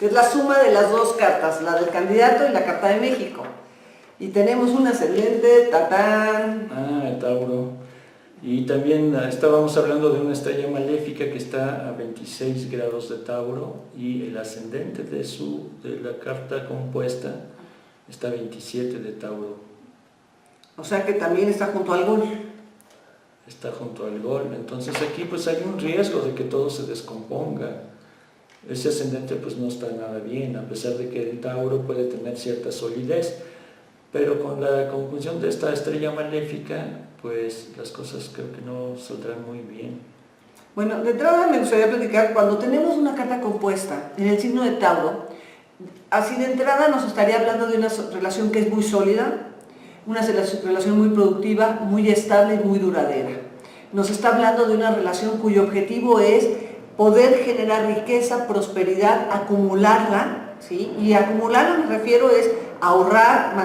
que es la suma de las dos cartas, la del candidato y la carta de México. Y tenemos un ascendente, tatán. Ah, el Tauro. Y también estábamos hablando de una estrella maléfica que está a 26 grados de Tauro y el ascendente de la carta compuesta está a 27 de Tauro. O sea que también está junto al Gol. Está junto al Gol. Entonces aquí pues hay un riesgo de que todo se descomponga. Ese ascendente pues no está nada bien, a pesar de que el Tauro puede tener cierta solidez. Pero con la conjunción de esta estrella maléfica, pues las cosas creo que no saldrán muy bien. Bueno, de entrada me gustaría platicar, cuando tenemos una carta compuesta en el signo de Tauro, así de entrada nos estaría hablando de una relación que es muy sólida, una relación muy productiva, muy estable y muy duradera. Nos está hablando de una relación cuyo objetivo es poder generar riqueza, prosperidad, acumularla, ¿sí? Y acumularla me refiero es ahorrar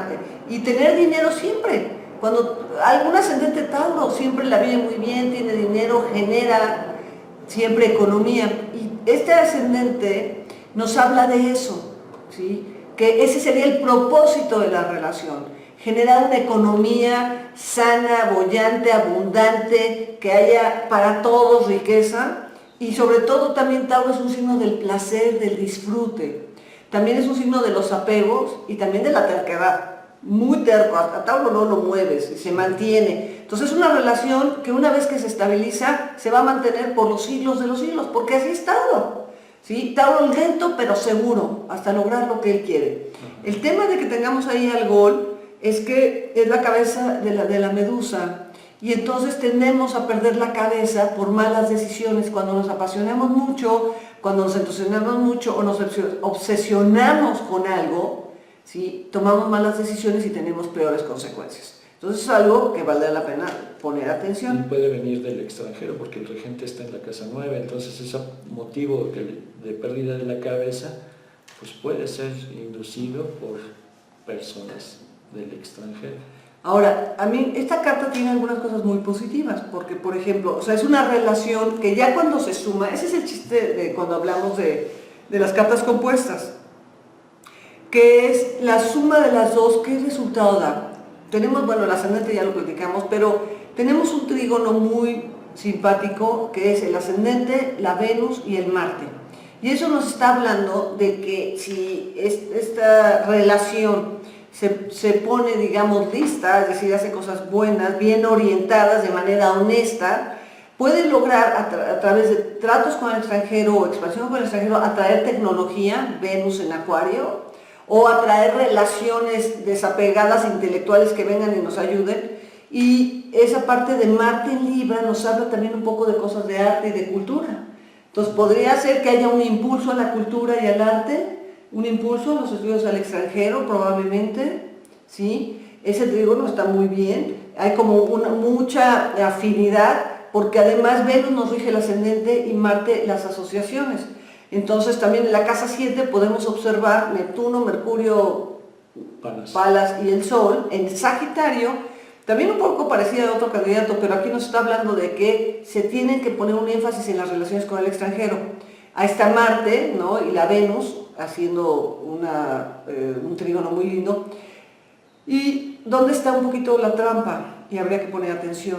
y tener dinero siempre. Cuando algún ascendente Tauro siempre la vive muy bien, tiene dinero, genera siempre economía. Y este ascendente nos habla de eso, ¿sí? Que ese sería el propósito de la relación, generar una economía sana, boyante, abundante, que haya para todos riqueza. Y sobre todo también Tauro es un signo del placer, del disfrute. También es un signo de los apegos y también de la terquedad. Muy terco, a Tauro no lo mueves y se mantiene. Entonces es una relación que una vez que se estabiliza se va a mantener por los siglos de los siglos, porque así es Tauro. ¿Sí? Tauro lento pero seguro, hasta lograr lo que él quiere. El tema de que tengamos ahí al Gol es que es la cabeza de la medusa. Y entonces tendemos a perder la cabeza por malas decisiones. Cuando nos apasionamos mucho, cuando nos entusiasmamos mucho o nos obsesionamos con algo, ¿sí? Tomamos malas decisiones y tenemos peores consecuencias. Entonces es algo que vale la pena poner atención. Y puede venir del extranjero porque el regente está en la casa 9, entonces ese motivo de pérdida de la cabeza pues puede ser inducido por personas del extranjero. Ahora, a mí esta carta tiene algunas cosas muy positivas, porque por ejemplo, o sea, es una relación que ya cuando se suma, ese es el chiste de cuando hablamos de las cartas compuestas, que es la suma de las dos, ¿qué resultado da? Tenemos, bueno, el ascendente ya lo platicamos, pero tenemos un trígono muy simpático, que es el ascendente, la Venus y el Marte. Y eso nos está hablando de que si esta relación se pone, digamos, lista, es decir, hace cosas buenas, bien orientadas, de manera honesta, puede lograr a través de tratos con el extranjero o expansión con el extranjero, atraer tecnología, Venus en Acuario, o atraer relaciones desapegadas intelectuales que vengan y nos ayuden. Y esa parte de Marte en Libra nos habla también un poco de cosas de arte y de cultura. Entonces podría ser que haya un impulso a la cultura y al arte, un impulso a los estudios al extranjero probablemente, ¿sí? Ese trígono está muy bien, hay como mucha afinidad, porque además Venus nos rige el ascendente y Marte las asociaciones. Entonces también en la casa 7 podemos observar Neptuno, Mercurio, Palas y el Sol en Sagitario, también un poco parecida a otro candidato, pero aquí nos está hablando de que se tienen que poner un énfasis en las relaciones con el extranjero. Ahí está Marte, ¿no? Y la Venus haciendo un trígono muy lindo. ¿Y dónde está un poquito la trampa? Y habría que poner atención.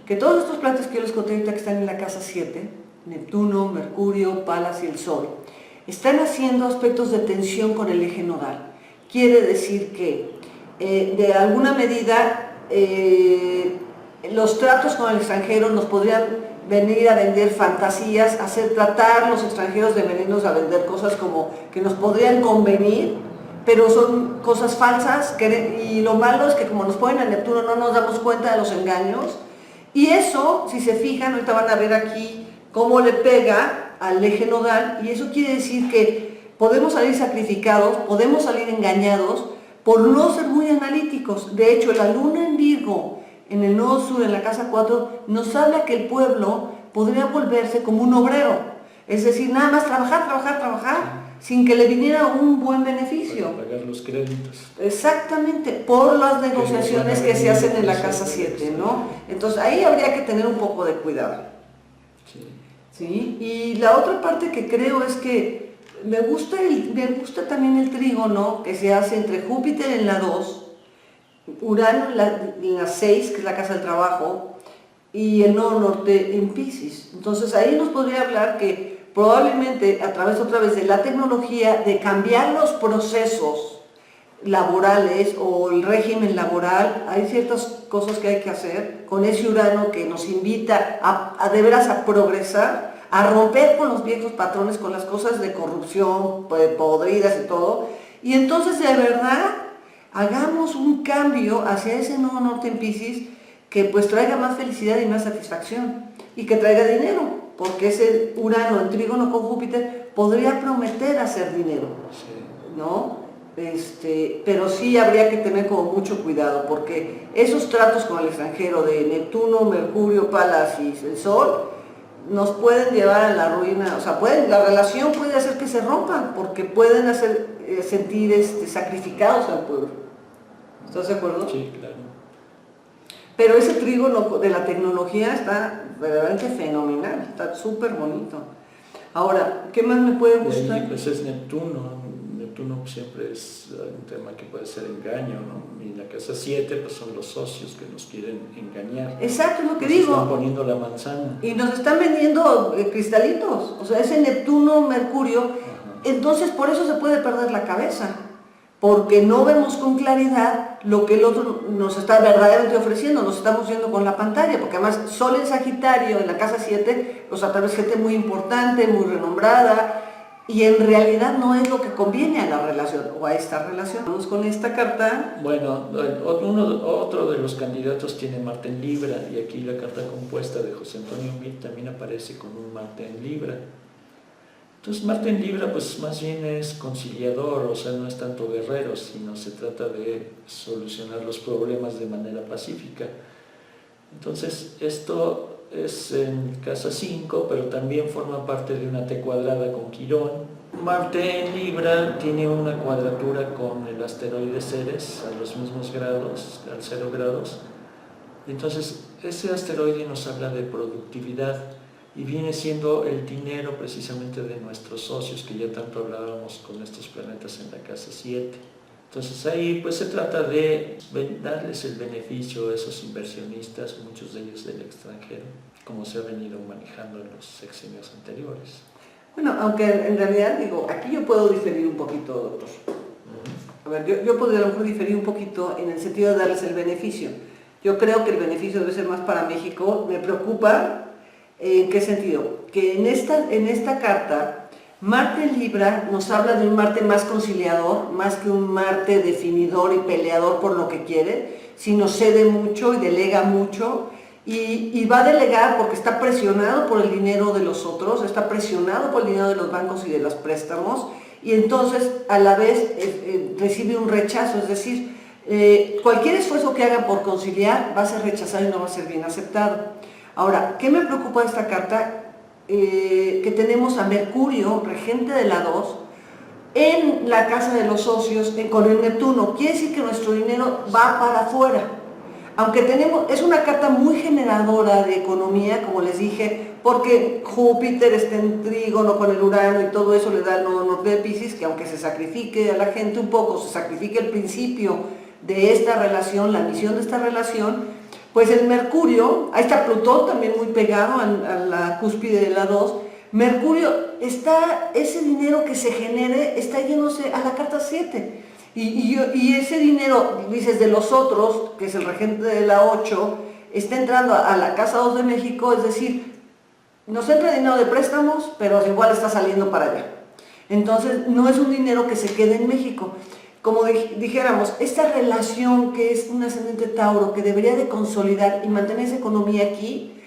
Que todos estos planetas que yo les conté ahorita que están en la casa 7, Neptuno, Mercurio, Palas y el Sol, están haciendo aspectos de tensión con el eje nodal. Quiere decir que, de alguna medida, los tratos con el extranjero nos podrían venir a vender fantasías, tratar los extranjeros de venirnos a vender cosas como que nos podrían convenir, pero son cosas falsas, y lo malo es que como nos ponen a Neptuno no nos damos cuenta de los engaños, y eso, si se fijan, ahorita van a ver aquí cómo le pega al eje nodal, y eso quiere decir que podemos salir sacrificados, podemos salir engañados por no ser muy analíticos. De hecho, la luna en Virgo, en el nodo sur, en la casa 4, nos habla que el pueblo podría volverse como un obrero, es decir, nada más trabajar, trabajar, trabajar, sin que le viniera un buen beneficio. Para pagar los créditos. Exactamente, por las negociaciones que se hacen en la casa 7, ¿no? Entonces ahí habría que tener un poco de cuidado. Sí. ¿Sí? Y la otra parte que creo es que Me gusta también el trígono que se hace entre Júpiter en la 2, Urano en la 6, que es la casa del trabajo, y el nodo norte en Piscis. Entonces ahí nos podría hablar que probablemente a través otra vez de la tecnología, de cambiar los procesos laborales o el régimen laboral, hay ciertas cosas que hay que hacer con ese Urano que nos invita a de veras a progresar, a romper con los viejos patrones, con las cosas de corrupción, podridas y todo, y entonces de verdad hagamos un cambio hacia ese nodo norte en Piscis que pues traiga más felicidad y más satisfacción, y que traiga dinero, porque ese Urano en trígono con Júpiter podría prometer hacer dinero, ¿no? Pero sí habría que tener como mucho cuidado, porque esos tratos con el extranjero de Neptuno, Mercurio, Palas y el Sol nos pueden llevar a la ruina, o sea, la relación puede hacer que se rompa, porque pueden hacer sentir sacrificados al pueblo. ¿Estás de acuerdo? Sí, claro. Pero ese trígono de la tecnología está verdaderamente fenomenal, está súper bonito. Ahora, ¿qué más me puede gustar? Y ahí, pues es Neptuno. Neptuno siempre es un tema que puede ser engaño, ¿no? Y en la casa 7 pues son los socios que nos quieren engañar. Exacto, es lo que nos digo. Están poniendo la manzana. Y nos están vendiendo cristalitos, o sea, ese Neptuno, Mercurio. Ajá. Entonces por eso se puede perder la cabeza, porque no vemos con claridad lo que el otro nos está verdaderamente ofreciendo, nos estamos viendo con la pantalla, porque además Sol en Sagitario, en la casa 7, o sea, tal vez gente muy importante, muy renombrada, y en realidad no es lo que conviene a la relación, o a esta relación. Vamos con esta carta. Bueno, otro de los candidatos tiene Marte en Libra, y aquí la carta compuesta de José Antonio Meade también aparece con un Marte en Libra. Entonces Marte en Libra pues más bien es conciliador, o sea, no es tanto guerrero, sino se trata de solucionar los problemas de manera pacífica. Entonces esto es en casa 5, pero también forma parte de una T cuadrada con Quirón. Marte en Libra tiene una cuadratura con el asteroide Ceres a los mismos grados, al 0 grados. Entonces ese asteroide nos habla de productividad y viene siendo el dinero precisamente de nuestros socios, que ya tanto hablábamos con estos planetas en la casa 7. Entonces ahí pues se trata de darles el beneficio a esos inversionistas, muchos de ellos del extranjero, como se ha venido manejando en los sexenios anteriores. Bueno, aunque en realidad digo, aquí yo puedo diferir un poquito, doctor. A ver, yo podría a lo mejor diferir un poquito en el sentido de darles el beneficio. Yo creo que el beneficio debe ser más para México. Me preocupa, ¿en qué sentido? Que en esta carta, Marte en Libra nos habla de un Marte más conciliador, más que un Marte definidor y peleador por lo que quiere, sino cede mucho y delega mucho, y va a delegar porque está presionado por el dinero de los otros, está presionado por el dinero de los bancos y de los préstamos, y entonces a la vez recibe un rechazo, es decir, cualquier esfuerzo que haga por conciliar va a ser rechazado y no va a ser bien aceptado. Ahora, ¿qué me preocupa de esta carta? Que tenemos a Mercurio, regente de la 2, en la casa de los socios, con el Neptuno. Quiere decir que nuestro dinero va para afuera. Aunque es una carta muy generadora de economía, como les dije, porque Júpiter está en trígono con el Urano y todo eso le da el nodo norte de Piscis, que aunque se sacrifique a la gente un poco, se sacrifique el principio de esta relación, la misión de esta relación, pues el Mercurio, ahí está Plutón también muy pegado a la cúspide de la 2, Mercurio ese dinero que se genere está yéndose a la carta 7, y ese dinero, dices, de los otros, que es el regente de la 8, está entrando a la casa 2 de México, es decir, nos entra dinero de préstamos, pero igual está saliendo para allá. Entonces no es un dinero que se quede en México. Como dijéramos, esta relación que es un ascendente Tauro, que debería de consolidar y mantener esa economía aquí,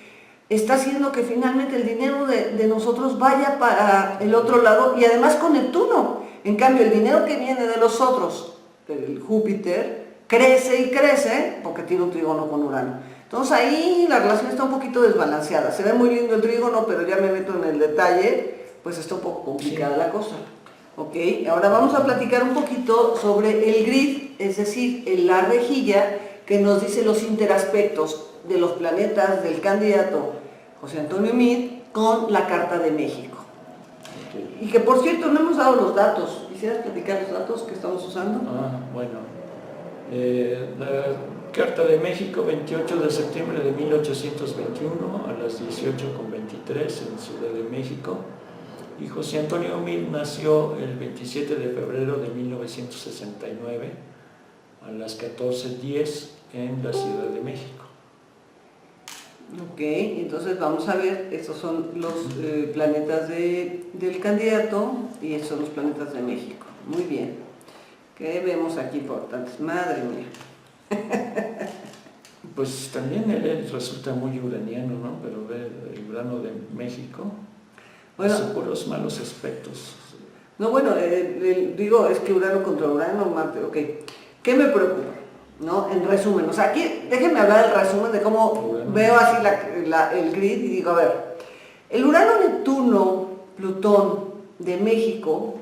está haciendo que finalmente el dinero de nosotros vaya para el otro lado, y además con Neptuno. En cambio, el dinero que viene de los otros, el Júpiter, crece y crece porque tiene un trígono con Urano. Entonces ahí la relación está un poquito desbalanceada. Se ve muy lindo el trígono, pero ya me meto en el detalle, pues está un poco complicada la cosa. Ok, ahora vamos a platicar un poquito sobre el grid, es decir, la rejilla que nos dice los interaspectos de los planetas del candidato José Antonio Meade con la Carta de México. Ok. Y que por cierto no hemos dado los datos. ¿Quisieras platicar los datos que estamos usando? Bueno. La Carta de México, 28 de septiembre de 1821 a las 18:23 en Ciudad de México. Y José Antonio Mil nació el 27 de febrero de 1969 a las 14:10 en la Ciudad de México. Ok, entonces vamos a ver, estos son los planetas del candidato y estos son los planetas de México. Muy bien. ¿Qué vemos aquí importantes? Madre mía. Pues también él resulta muy uraniano, ¿no? Pero ve el Urano de México, Bueno, hace puros malos aspectos. no, bueno, digo, es que Urano contra Urano, Marte, ok. ¿Qué me preocupa? ¿No? En resumen, o sea, aquí déjenme hablar del resumen de cómo Urano. veo así el grid y digo, a ver, el Urano-Neptuno, Plutón de México,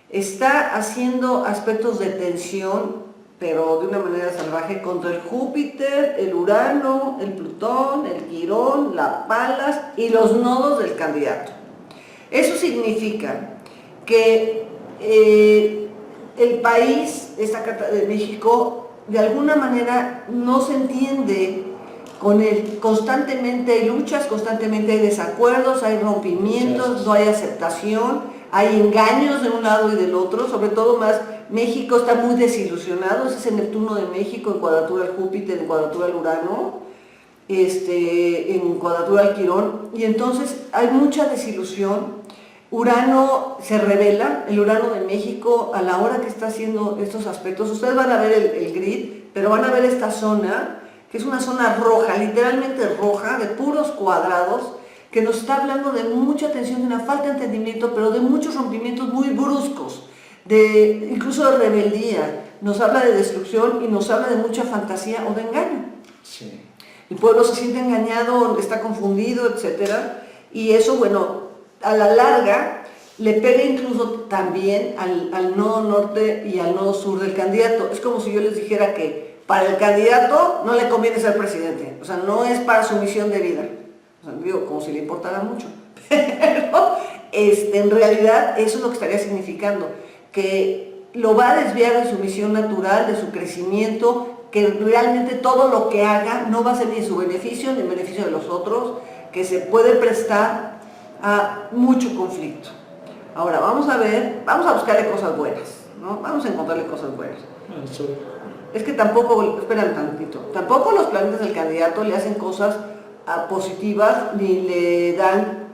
está haciendo aspectos de tensión, pero de una manera salvaje, contra el Júpiter, el Urano, el Plutón, el Quirón, la Palas y los nodos del candidato. Eso significa que el país, esta Carta de México, de alguna manera no se entiende con él. Constantemente hay luchas, constantemente hay desacuerdos, hay rompimientos, no hay aceptación, hay engaños de un lado y del otro, sobre todo más México está muy desilusionado, ese es el Neptuno de México en cuadratura al Júpiter, en cuadratura al Urano, en cuadratura al Quirón, y entonces hay mucha desilusión. Urano se revela, el Urano de México, a la hora que está haciendo estos aspectos. Ustedes van a ver el grid, pero van a ver esta zona, que es una zona roja, literalmente roja, de puros cuadrados, que nos está hablando de mucha tensión, de una falta de entendimiento, pero de muchos rompimientos muy bruscos, incluso de rebeldía. Nos habla de destrucción y nos habla de mucha fantasía o de engaño. Sí. El pueblo se siente engañado, está confundido, etc. Y eso, bueno, a la larga le pega incluso también al nodo norte y al nodo sur del candidato. Es como si yo les dijera que para el candidato no le conviene ser presidente, o sea, no es para su misión de vida, o sea, digo, como si le importara mucho, pero en realidad eso es lo que estaría significando, que lo va a desviar de su misión natural, de su crecimiento, que realmente todo lo que haga no va a ser ni en su beneficio ni en beneficio de los otros, que se puede prestar a mucho conflicto. Ahora, vamos a buscarle cosas buenas, ¿no? Vamos a encontrarle cosas buenas. Es que tampoco, espérame tantito, tampoco los planetas del candidato le hacen cosas positivas ni le dan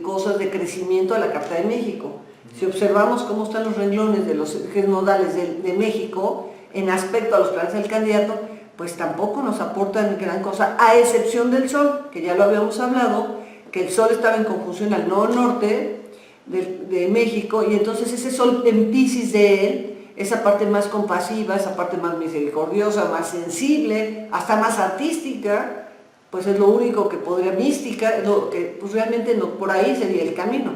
cosas de crecimiento a la Carta de México. Si observamos cómo están los renglones de los ejes nodales de México en aspecto a los planetas del candidato, pues tampoco nos aportan gran cosa, a excepción del Sol, que ya lo habíamos hablado, que el Sol estaba en conjunción al nodo norte de México, y entonces ese Sol en Piscis de él, esa parte más compasiva, esa parte más misericordiosa, más sensible, hasta más artística, pues es lo único que podría, mística, lo que pues realmente no, por ahí sería el camino.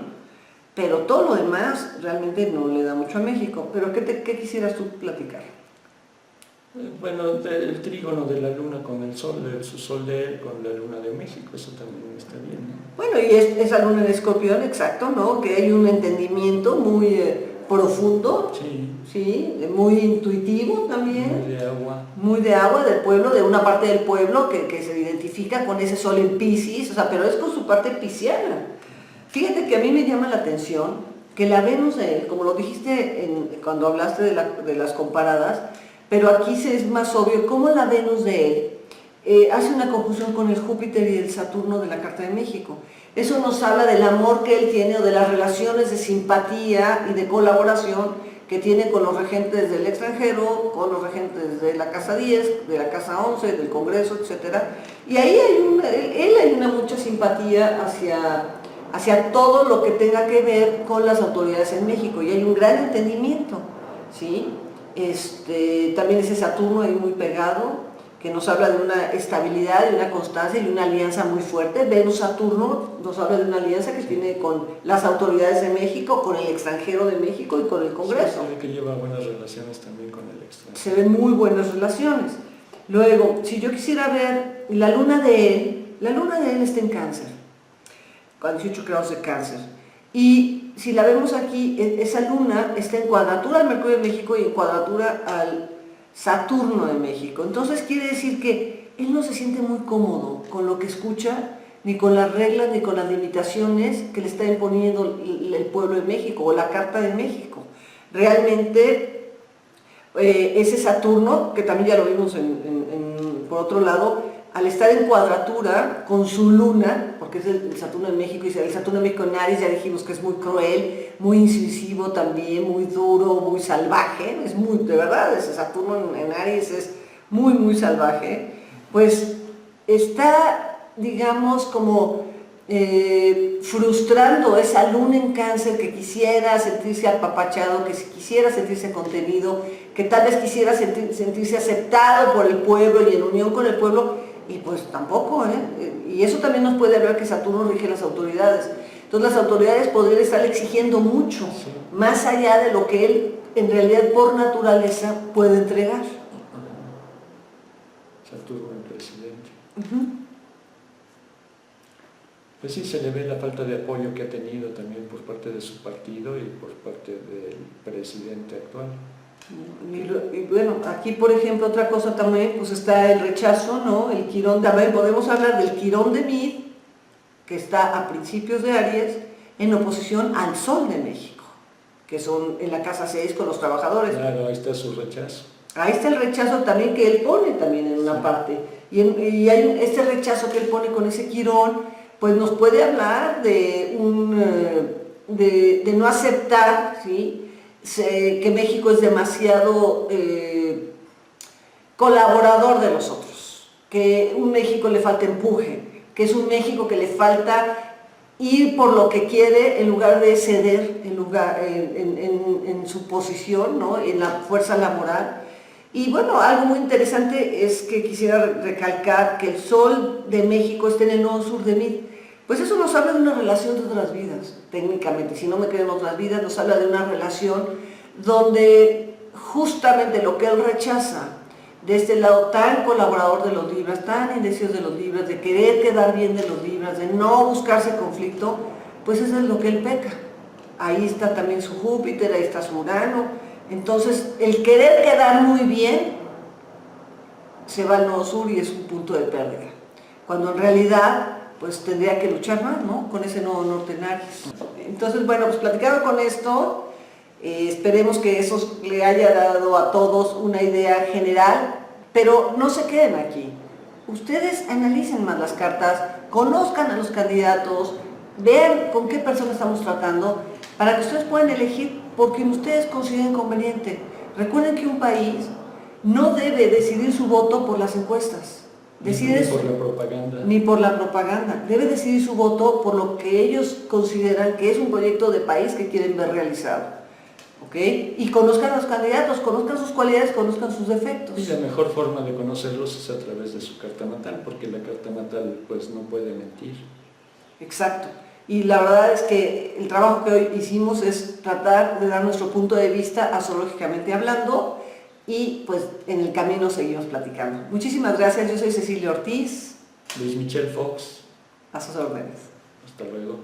Pero todo lo demás realmente no le da mucho a México. Pero ¿qué quisieras tú platicar? Bueno, el trígono de la luna con el sol, su sol de él con la luna de México, eso también está bien, ¿no? Bueno, y esa luna en Escorpión, exacto, ¿no? Que hay un entendimiento muy profundo, sí, muy intuitivo también. Muy de agua. Muy de agua del pueblo, de una parte del pueblo que se identifica con ese sol en Piscis, o sea, pero es con su parte pisciana. Fíjate que a mí me llama la atención que la Venus de él, como lo dijiste cuando hablaste de las comparadas, pero aquí es más obvio cómo la Venus de él hace una conjunción con el Júpiter y el Saturno de la Carta de México. Eso nos habla del amor que él tiene o de las relaciones de simpatía y de colaboración que tiene con los regentes del extranjero, con los regentes de la Casa 10, de la Casa 11, del Congreso, etc. Y ahí hay una mucha simpatía hacia todo lo que tenga que ver con las autoridades en México, y hay un gran entendimiento, ¿sí? También ese Saturno ahí muy pegado, que nos habla de una estabilidad, de una constancia y de una alianza muy fuerte. Venus-Saturno nos habla de una alianza que tiene con las autoridades de México, con el extranjero de México y con el Congreso. Sí, que lleva buenas relaciones también con el extranjero. Se ven muy buenas relaciones. Luego, si yo quisiera ver la luna de él está en Cáncer, con 18 grados de Cáncer. Y si la vemos aquí, esa luna está en cuadratura al Mercurio de México y en cuadratura al Saturno de México. Entonces quiere decir que él no se siente muy cómodo con lo que escucha, ni con las reglas, ni con las limitaciones que le está imponiendo el pueblo de México o la Carta de México. Realmente ese Saturno, que también ya lo vimos por otro lado, al estar en cuadratura con su luna, porque es el Saturno de México, y el Saturno de México en Aries ya dijimos que es muy cruel, muy incisivo también, muy duro, muy salvaje, es muy, de verdad, ese Saturno en Aries es muy, muy salvaje, pues está, digamos, como frustrando esa luna en Cáncer que quisiera sentirse apapachado, que quisiera sentirse contenido, que tal vez quisiera sentirse aceptado por el pueblo y en unión con el pueblo, y pues tampoco, y eso también nos puede hablar que Saturno rige las autoridades. Entonces las autoridades podrían estar exigiendo mucho, sí, más allá de lo que él en realidad por naturaleza puede entregar. Saturno el presidente. Pues sí, se le ve la falta de apoyo que ha tenido también por parte de su partido y por parte del presidente actual. Y bueno, aquí por ejemplo otra cosa también, pues está el rechazo, ¿no? El Quirón, también podemos hablar del Quirón de Mid, que está a principios de Aries, en oposición al Sol de México, que son en la casa 6 con los trabajadores. Claro, ahí está su rechazo. Ahí está el rechazo también que él pone también en una parte. Y hay este rechazo que él pone con ese Quirón, pues nos puede hablar de de no aceptar, ¿sí?, que México es demasiado colaborador de los otros, que un México le falta empuje, que es un México que le falta ir por lo que quiere en lugar de ceder en su posición, ¿no?, en la fuerza laboral. Y bueno, algo muy interesante es que quisiera recalcar que el Sol de México está en el nodo sur de Mid. Pues eso nos habla de una relación de otras vidas, técnicamente. Si no me creen otras vidas, nos habla de una relación donde justamente lo que él rechaza, de este lado tan colaborador de los Libras, tan indeciso de los Libras, de querer quedar bien de los Libras, de no buscarse conflicto, pues eso es lo que él peca. Ahí está también su Júpiter, ahí está su Urano. Entonces, el querer quedar muy bien se va al nodo sur y es un punto de pérdida. Cuando en realidad pues tendría que luchar más, ¿no?, con ese nodo norte en Aries. Entonces, bueno, pues platicado con esto, esperemos que eso le haya dado a todos una idea general, pero no se queden aquí. Ustedes analicen más las cartas, conozcan a los candidatos, vean con qué persona estamos tratando, para que ustedes puedan elegir por quien ustedes consideren conveniente. Recuerden que un país no debe decidir su voto por las encuestas. Ni por la propaganda. Ni por la propaganda. Debe decidir su voto por lo que ellos consideran que es un proyecto de país que quieren ver realizado. ¿Ok? Y conozcan a los candidatos, conozcan sus cualidades, conozcan sus defectos. Y la mejor forma de conocerlos es a través de su carta natal, porque la carta natal pues no puede mentir. Exacto. Y la verdad es que el trabajo que hoy hicimos es tratar de dar nuestro punto de vista astrológicamente hablando, y pues en el camino seguimos platicando. Muchísimas gracias, yo soy Cecilia Ortiz. Luis Michel Fox. A sus órdenes. Hasta luego.